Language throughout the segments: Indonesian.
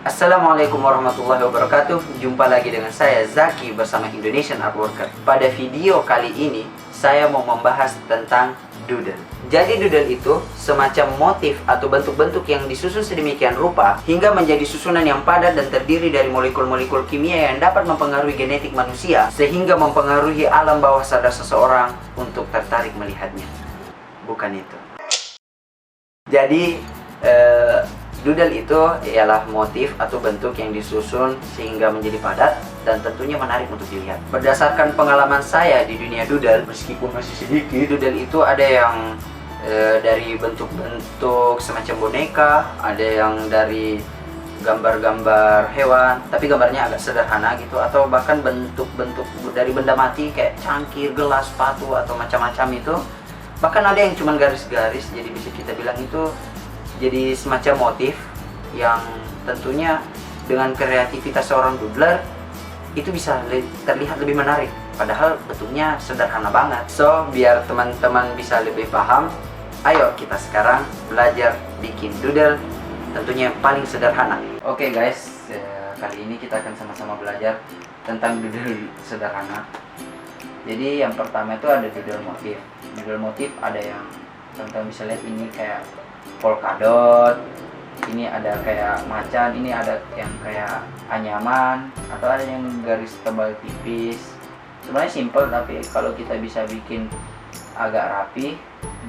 Assalamualaikum warahmatullahi wabarakatuh. Jumpa lagi dengan saya Zaki bersama Indonesian Artworker. Pada video kali ini saya mau membahas tentang doodle. Jadi doodle itu semacam motif atau bentuk-bentuk yang disusun sedemikian rupa hingga menjadi susunan yang padat dan terdiri dari molekul-molekul kimia yang dapat mempengaruhi genetik manusia sehingga mempengaruhi alam bawah sadar seseorang untuk tertarik melihatnya. Bukan itu. Jadi doodle itu ialah motif atau bentuk yang disusun sehingga menjadi padat dan tentunya menarik untuk dilihat. Berdasarkan pengalaman saya di dunia doodle, meskipun masih sedikit, doodle itu ada yang dari bentuk-bentuk semacam boneka, ada yang dari gambar-gambar hewan, tapi gambarnya agak sederhana gitu, atau bahkan bentuk-bentuk dari benda mati kayak cangkir, gelas, sepatu, atau macam-macam itu. Bahkan ada yang cuma garis-garis, jadi bisa kita bilang itu jadi semacam motif yang tentunya dengan kreativitas seorang doodler itu bisa terlihat lebih menarik, padahal bentuknya sederhana banget. So, biar teman-teman bisa lebih paham, ayo kita sekarang belajar bikin doodle, tentunya yang paling sederhana. Oke guys, kali ini kita akan sama-sama belajar tentang doodle sederhana. Jadi yang pertama itu ada doodle motif. Doodle motif ada yang teman-teman bisa lihat, ini kayak polkadot, ini ada kayak macan, ini ada yang kayak anyaman, atau ada yang garis tebal tipis. Sebenarnya simple, tapi kalau kita bisa bikin agak rapi,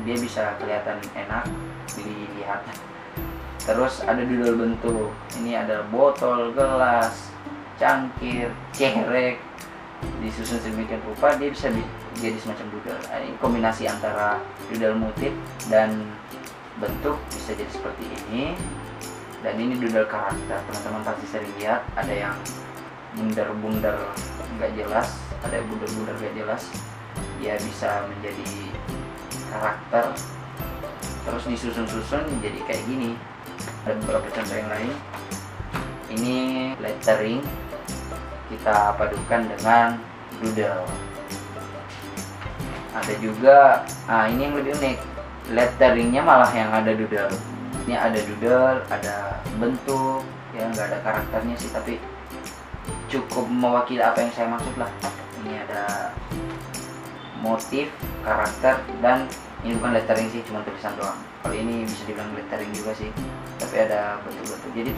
dia bisa kelihatan enak dilihat. Terus ada doodle bentuk, ini ada botol, gelas, cangkir, cerek, disusun sedemikian rupa dia bisa jadi semacam doodle. Ini kombinasi antara doodle motif dan bentuk bisa jadi seperti ini. Dan ini doodle karakter, teman-teman pasti sering lihat ada yang bundar-bundar nggak jelas, ada bundar-bundar nggak jelas, dia bisa menjadi karakter terus disusun-susun jadi kayak gini. Ada beberapa contoh yang lain. Ini lettering kita padukan dengan doodle. Ada juga, ini yang lebih unik, letteringnya malah yang ada doodle. Ini ada doodle, ada bentuk yang nggak ada karakternya sih, tapi cukup mewakili apa yang saya maksud lah. Ini ada motif, karakter, dan ini bukan lettering sih, cuma tulisan doang. Kalau ini bisa dibilang lettering juga sih, tapi ada bentuk-bentuk. Jadi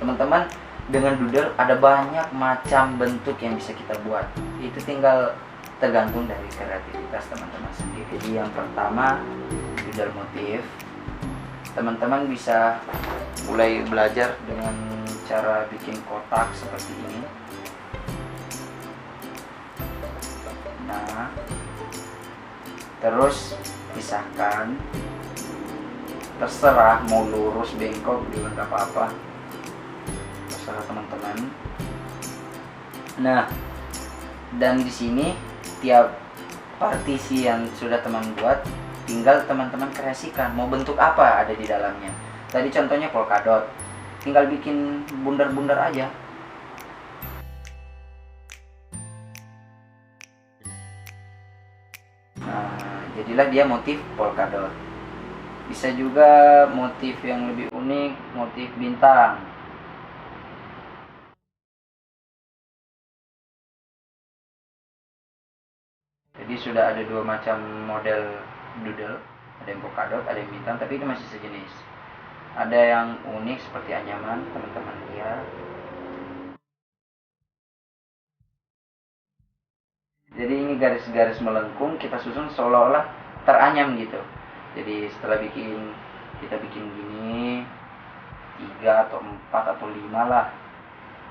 teman-teman dengan doodle ada banyak macam bentuk yang bisa kita buat. Itu tinggal tergantung dari kreativitas teman-teman sendiri. Jadi yang pertama doodle motif, teman-teman bisa mulai belajar dengan cara bikin kotak seperti ini. Nah, terus pisahkan, terserah mau lurus bengkok juga nggak apa-apa, terserah teman-teman. Nah, dan di sini tiap partisi yang sudah teman buat tinggal teman-teman kreasikan mau bentuk apa ada di dalamnya. Tadi contohnya polkadot, tinggal bikin bundar-bundar aja. Nah, jadilah dia motif polkadot. Bisa juga motif yang lebih unik, motif bintang. Jadi sudah ada dua macam model doodle, ada yang polkadot, ada yang bintang, tapi itu masih sejenis. Ada yang unik seperti anyaman, teman-teman lihat. Jadi ini garis-garis melengkung kita susun seolah-olah teranyam gitu. Jadi setelah kita bikin gini 3 atau 4 atau 5 lah,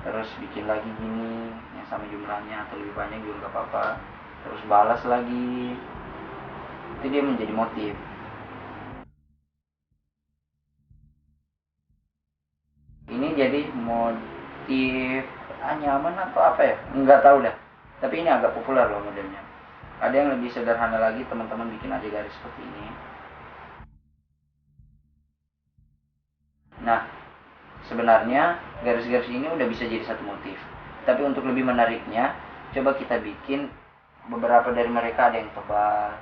terus bikin lagi gini yang sama jumlahnya atau lebih banyak juga nggak apa-apa, terus balas lagi, itu dia menjadi motif. Ini jadi motif anyaman atau apa ya, nggak tahu dah, tapi ini agak populer loh modelnya. Ada yang lebih sederhana lagi, teman-teman bikin aja garis seperti ini. Nah, sebenarnya garis-garis ini udah bisa jadi satu motif, tapi untuk lebih menariknya coba kita bikin beberapa dari mereka. Ada yang tebal,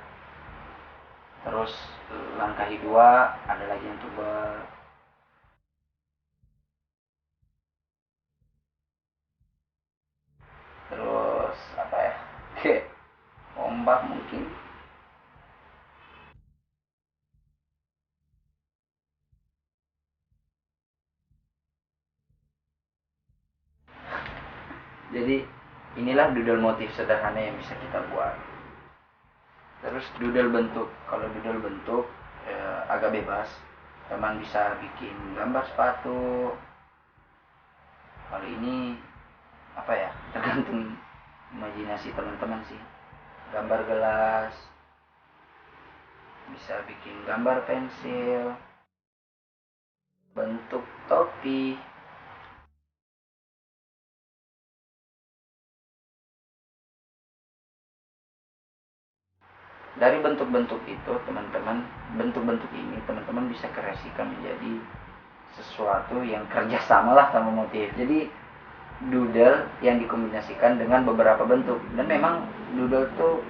terus langkahi 2, ada lagi yang tebal, Oke, ombak mungkin. Jadi inilah doodle motif sederhana yang bisa kita buat. Terus doodle bentuk, kalau doodle bentuk agak bebas. Teman bisa bikin gambar sepatu. Kalau ini apa ya, tergantung imajinasi teman-teman sih. Gambar gelas, bisa bikin gambar pensil, bentuk topi. Dari bentuk-bentuk itu teman-teman, bentuk-bentuk ini teman-teman bisa kreasikan menjadi sesuatu yang kerjasama lah sama motif. Jadi doodle yang dikombinasikan dengan beberapa bentuk, dan memang doodle tuh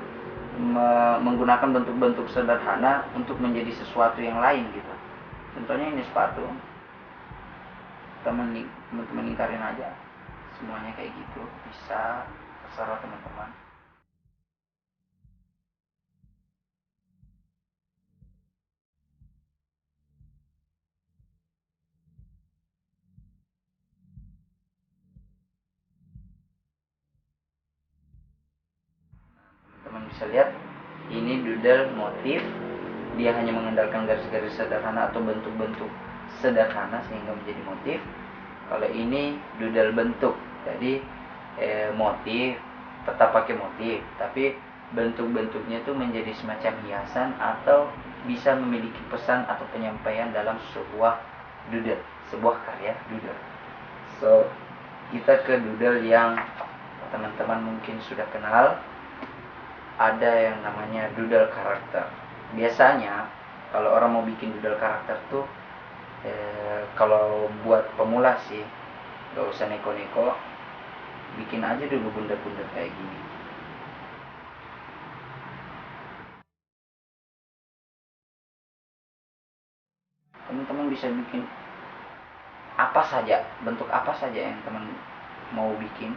menggunakan bentuk-bentuk sederhana untuk menjadi sesuatu yang lain gitu. Contohnya ini sepatu, teman-teman ingkarin aja semuanya kayak gitu, bisa, terserah teman-teman. Teman bisa lihat ini doodle motif, dia hanya mengandalkan garis-garis sederhana atau bentuk-bentuk sederhana sehingga menjadi motif. Kalau ini doodle bentuk, jadi motif tetap pakai motif, tapi bentuk-bentuknya itu menjadi semacam hiasan atau bisa memiliki pesan atau penyampaian dalam sebuah doodle, sebuah karya doodle. So kita ke doodle yang teman-teman mungkin sudah kenal. Ada yang namanya doodle karakter. Biasanya kalau orang mau bikin doodle karakter tuh kalau buat pemula sih gak usah neko-neko, bikin aja dulu bunda-bunda kayak gini. Teman-teman bisa bikin apa saja, bentuk apa saja yang teman mau bikin.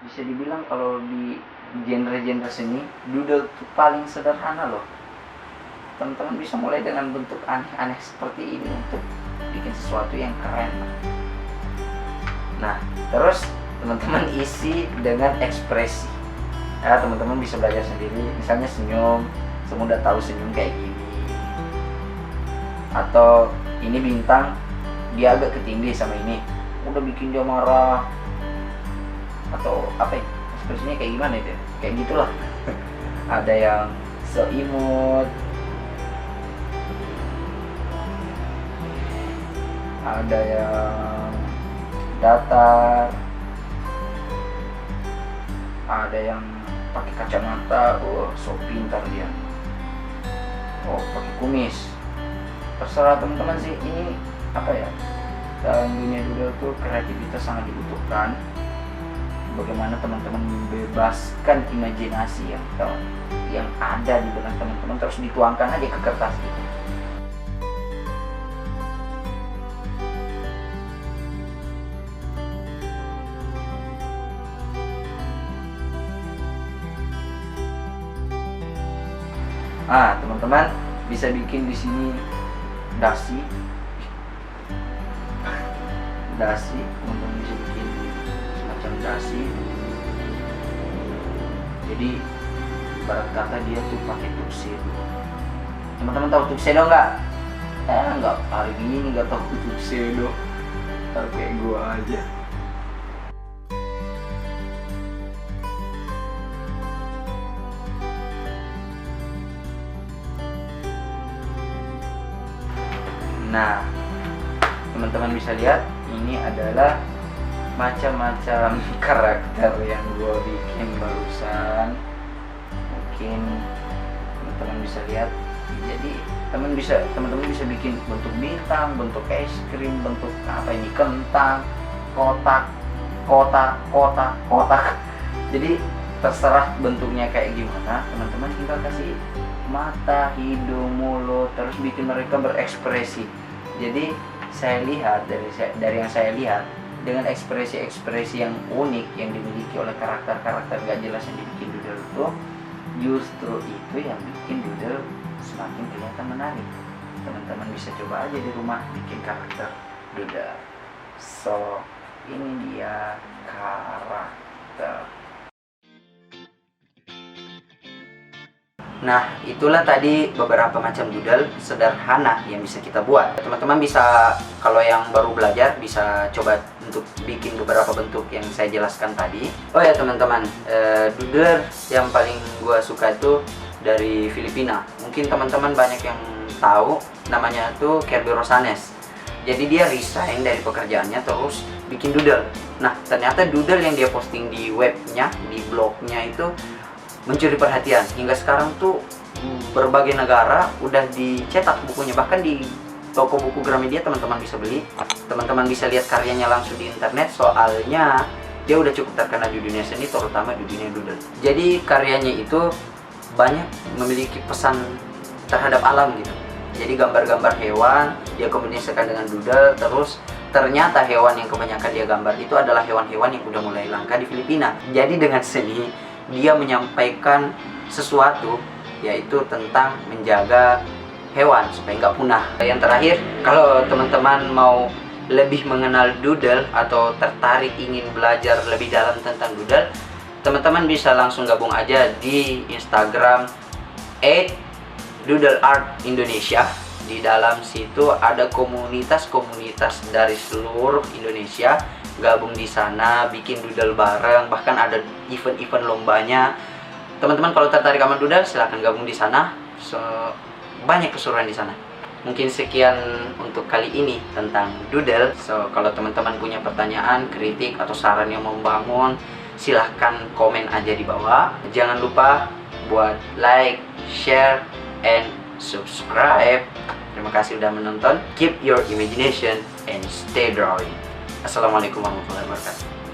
Bisa dibilang kalau di genre-genre seni, doodle itu paling sederhana loh. Teman-teman bisa mulai dengan bentuk aneh-aneh seperti ini untuk bikin sesuatu yang keren. Nah, terus teman-teman isi dengan ekspresi. Ya, teman-teman bisa belajar sendiri, misalnya senyum, semua udah tahu senyum kayak gini. Atau ini bintang, dia agak ketindih sama ini, udah bikin dia marah. Atau apa ya, ekspresinya kayak gimana itu, kayak gitulah. Ada yang so imut, ada yang datar, ada yang pakai kacamata, oh so pintar dia, oh pakai kumis. Terserah teman-teman sih. Ini apa ya, dalam dunia doodle tuh kreativitas sangat dibutuhkan. Bagaimana teman-teman membebaskan imajinasi yang ada di benak teman-teman, terus dituangkan aja ke kertas gitu. Teman-teman bisa bikin di sini dasi, teman-teman bisa bikin semacam dasi. Jadi ibarat kata dia tuh pakai tuxedo. Teman-teman tahu tuxedo nggak? Nggak, hari ini nggak tahu tuxedo. Kayak gua aja. Nah, teman-teman bisa lihat ini adalah macam-macam karakter yang gue bikin barusan. Mungkin teman-teman bisa lihat. Jadi teman-teman bisa bikin bentuk bintang, bentuk es krim, bentuk apa ini, kentang, kotak. Jadi terserah bentuknya kayak gimana. Teman-teman tinggal kasih mata, hidung, mulut, terus bikin mereka berekspresi. Jadi saya lihat, dari yang saya lihat, dengan ekspresi-ekspresi yang unik yang dimiliki oleh karakter-karakter gak jelas yang dibikin doodle itu, justru itu yang bikin doodle semakin kelihatan menarik. Teman-teman bisa coba aja di rumah bikin karakter doodle. So, ini dia karakter. Nah, itulah tadi beberapa macam doodle sederhana yang bisa kita buat. Teman-teman bisa, kalau yang baru belajar, bisa coba untuk bikin beberapa bentuk yang saya jelaskan tadi. Oh ya teman-teman, doodle yang paling gua suka itu dari Filipina. Mungkin teman-teman banyak yang tahu, namanya itu Kirby Rosanes. Jadi dia resign dari pekerjaannya terus bikin doodle. Nah, ternyata doodle yang dia posting di webnya, di blognya itu mencuri perhatian. Hingga sekarang tuh berbagai negara udah dicetak bukunya, bahkan di toko buku Gramedia teman-teman bisa beli. Teman-teman bisa lihat karyanya langsung di internet, soalnya dia udah cukup terkenal di dunia seni, terutama di dunia doodle. Jadi karyanya itu banyak memiliki pesan terhadap alam gitu. Jadi gambar-gambar hewan dia kombinasikan dengan doodle, terus ternyata hewan yang kebanyakan dia gambar itu adalah hewan-hewan yang udah mulai langka di Filipina. Jadi dengan seni dia menyampaikan sesuatu, yaitu tentang menjaga hewan supaya nggak punah. Yang terakhir, kalau teman-teman mau lebih mengenal doodle atau tertarik ingin belajar lebih dalam tentang doodle, teman-teman bisa langsung gabung aja di Instagram @doodleartindonesia. Di dalam situ ada komunitas-komunitas dari seluruh Indonesia gabung di sana, bikin doodle bareng, bahkan ada event-event lombanya. Teman-teman kalau tertarik sama doodle silahkan gabung di sana. Banyak keseruan di sana. Mungkin sekian untuk kali ini tentang doodle. So, kalau teman-teman punya pertanyaan, kritik atau saran yang membangun, silahkan komen aja di bawah. Jangan lupa buat like, share, and subscribe. Terima kasih sudah menonton. Keep your imagination and stay drawing. Assalamualaikum warahmatullahi wabarakatuh.